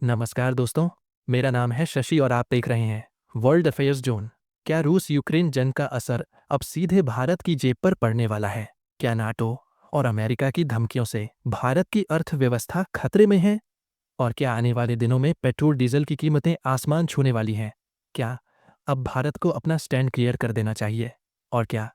नमस्कार दोस्तों, मेरा नाम है शशि और आप देख रहे हैं वर्ल्ड अफेयर्स जोन। क्या रूस यूक्रेन जंग का असर अब सीधे भारत की जेब पर पड़ने वाला है? क्या नाटो और अमेरिका की धमकियों से भारत की अर्थव्यवस्था खतरे में है? और क्या आने वाले दिनों में पेट्रोल डीजल की कीमतें आसमान छूने वाली हैं? क्या अब भारत को अपना स्टैंड क्लियर कर देना चाहिए? और क्या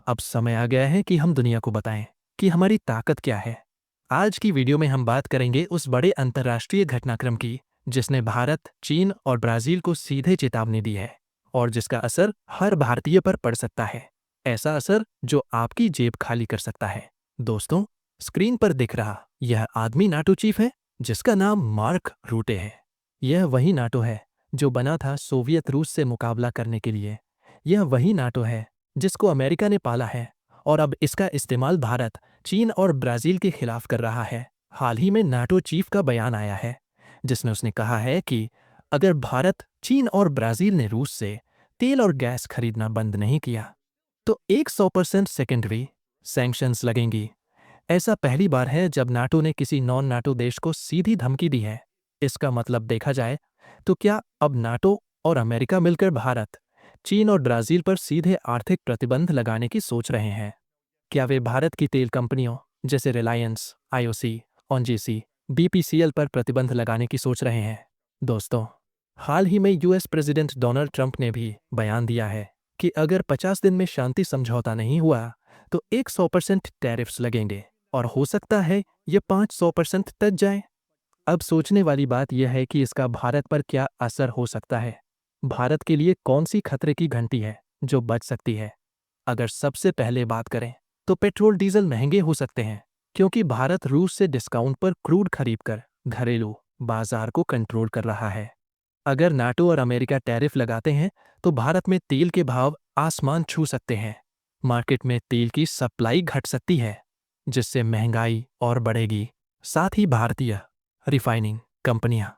अब समय आ गया है कि हम दुनिया को बताएं कि हमारी ताकत क्या है? आज की वीडियो में हम बात करेंगे उस बड़े अंतर्राष्ट्रीय घटनाक्रम की जिसने भारत, चीन और ब्राजील को सीधे चेतावनी दी है और जिसका असर हर भारतीय पर पड़ सकता है। ऐसा असर जो आपकी जेब खाली कर सकता है। दोस्तों, स्क्रीन पर दिख रहा यह आदमी नाटो चीफ है जिसका नाम मार्क रूटे है। यह वही नाटो है जो बना था सोवियत रूस से मुकाबला करने के लिए। यह वही नाटो है जिसको अमेरिका ने पाला है और अब इसका इस्तेमाल भारत, चीन और ब्राजील के खिलाफ कर रहा है। हाल ही में नाटो चीफ का बयान आया है जिसमें उसने कहा है कि अगर भारत, चीन और ब्राजील ने रूस से तेल और गैस खरीदना बंद नहीं किया तो 100% सेकेंडरी सैंक्शंस लगेंगी। ऐसा पहली बार है जब नाटो ने किसी नॉन नाटो देश को सीधी धमकी दी है। इसका मतलब देखा जाए तो क्या अब नाटो और अमेरिका मिलकर भारत, चीन और ब्राजील पर सीधे आर्थिक प्रतिबंध लगाने की सोच रहे हैं? क्या वे भारत की तेल कंपनियों जैसे रिलायंस, आईओसी, ओनजीसी, बीपीसीएल पर प्रतिबंध लगाने की सोच रहे हैं? दोस्तों, हाल ही में यूएस प्रेसिडेंट डोनाल्ड ट्रंप ने भी बयान दिया है कि अगर 50 दिन में शांति समझौता नहीं हुआ तो 100% टैरिफ्स लगेंगे और हो सकता है ये 500% तक जाए। अब सोचने वाली बात यह है कि इसका भारत पर क्या असर हो सकता है। भारत के लिए कौन सी खतरे की घंटी है जो बच सकती है? अगर सबसे पहले बात करें तो पेट्रोल डीजल महंगे हो सकते हैं क्योंकि भारत रूस से डिस्काउंट पर क्रूड खरीदकर घरेलू बाजार को कंट्रोल कर रहा है। अगर नाटो और अमेरिका टैरिफ लगाते हैं तो भारत में तेल के भाव आसमान छू सकते हैं। मार्केट में तेल की सप्लाई घट सकती है जिससे महंगाई और बढ़ेगी। साथ ही भारतीय रिफाइनिंग कंपनियां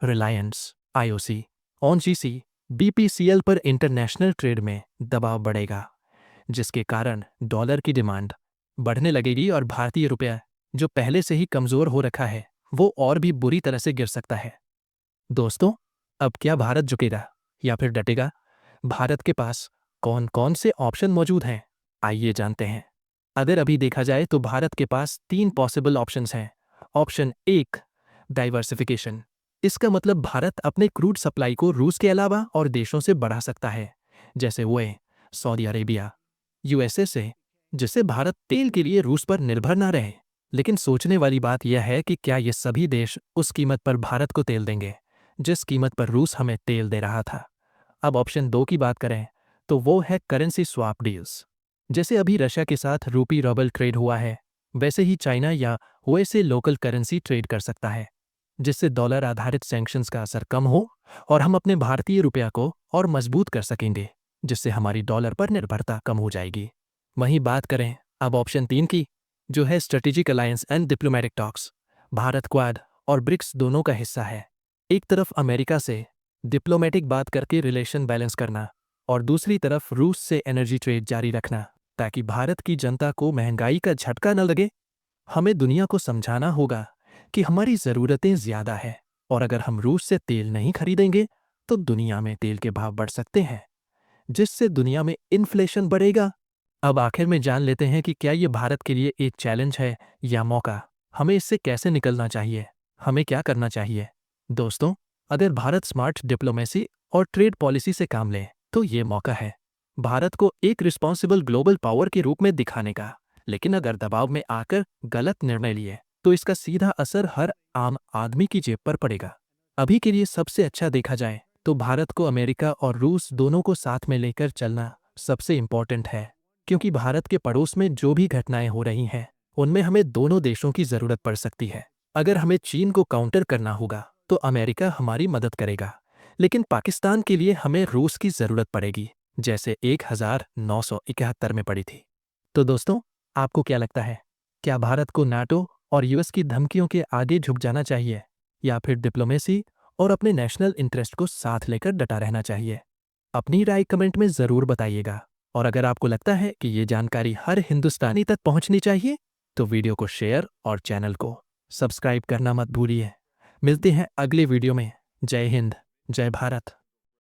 रिलायंस, आईओसी, ओनजीसी, बीपीसीएल पर इंटरनेशनल ट्रेड में दबाव बढ़ेगा जिसके कारण डॉलर की डिमांड बढ़ने लगेगी और भारतीय रुपया जो पहले से ही कमजोर हो रखा है वो और भी बुरी तरह से गिर सकता है। दोस्तों, अब क्या भारत झुकेगा या फिर डटेगा? भारत के पास कौन कौन से ऑप्शन मौजूद हैं, आइए जानते हैं। अगर अभी देखा जाए तो भारत के पास 3 पॉसिबल ऑप्शंस हैं। Option 1, diversification. इसका मतलब भारत अपने क्रूड सप्लाई को रूस के अलावा और देशों से बढ़ा सकता है, जैसे वे सऊदी अरेबिया, यूएसए से, जिससे भारत तेल के लिए रूस पर निर्भर ना रहे। लेकिन सोचने वाली बात यह है कि क्या ये सभी देश उस कीमत पर भारत को तेल देंगे जिस कीमत पर रूस हमें तेल दे रहा था? अब ऑप्शन 2 की बात करें तो वो है करेंसी स्वैप डील्स। जैसे अभी रशिया के साथ रूपी रबल ट्रेड हुआ है, वैसे ही चाइना या यूएसए लोकल करेंसी ट्रेड कर सकता है जिससे डॉलर आधारित सैंक्शंस का असर कम हो और हम अपने भारतीय रुपया को और मजबूत कर सकेंगे जिससे हमारी डॉलर पर निर्भरता कम हो जाएगी। वहीं बात करें अब ऑप्शन 3 की, जो है strategic alliance and diplomatic talks. Bharat quad और ब्रिक्स दोनों का हिस्सा है। एक तरफ अमेरिका से डिप्लोमेटिक बात करके रिलेशन बैलेंस करना और दूसरी तरफ रूस से एनर्जी ट्रेड जारी रखना ताकि भारत की जनता को महंगाई का झटका न लगे। हमें दुनिया को समझाना होगा कि हमारी ज़रूरतें ज़्यादा है और अगर हम रूस से तेल नहीं खरीदेंगे तो दुनिया में तेल के भाव बढ़ सकते हैं जिससे दुनिया में इन्फ्लेशन बढ़ेगा। अब आखिर में जान लेते हैं कि क्या ये भारत के लिए एक चैलेंज है या मौका। हमें इससे कैसे निकलना चाहिए, हमें क्या करना चाहिए? दोस्तों, अगर भारत स्मार्ट डिप्लोमेसी और ट्रेड पॉलिसी से काम ले तो ये मौका है भारत को एक रिस्पॉन्सिबल ग्लोबल पावर के रूप में दिखाने का। लेकिन अगर दबाव में आकर गलत निर्णय लिए तो इसका सीधा असर हर आम आदमी की जेब पर पड़ेगा। अभी के लिए सबसे अच्छा देखा जाए तो भारत को अमेरिका और रूस दोनों को साथ में लेकर चलना सबसे इम्पोर्टेंट है क्योंकि भारत के पड़ोस में जो भी घटनाएं हो रही हैं उनमें हमें दोनों देशों की ज़रूरत पड़ सकती है। अगर हमें चीन को काउंटर करना होगा तो अमेरिका हमारी मदद करेगा, लेकिन पाकिस्तान के लिए हमें रूस की ज़रूरत पड़ेगी जैसे 1971 में पड़ी थी। तो दोस्तों, आपको क्या लगता है? क्या भारत को नाटो और यूएस की धमकियों के आगे झुक जाना चाहिए या फिर डिप्लोमेसी और अपने नेशनल इंटरेस्ट को साथ लेकर डटा रहना चाहिए? अपनी राय कमेंट में ज़रूर बताइएगा और अगर आपको लगता है कि ये जानकारी हर हिंदुस्तानी तक पहुंचनी चाहिए तो वीडियो को शेयर और चैनल को सब्सक्राइब करना मत भूलिए। मिलते हैं अगले वीडियो में। जय हिंद, जय भारत।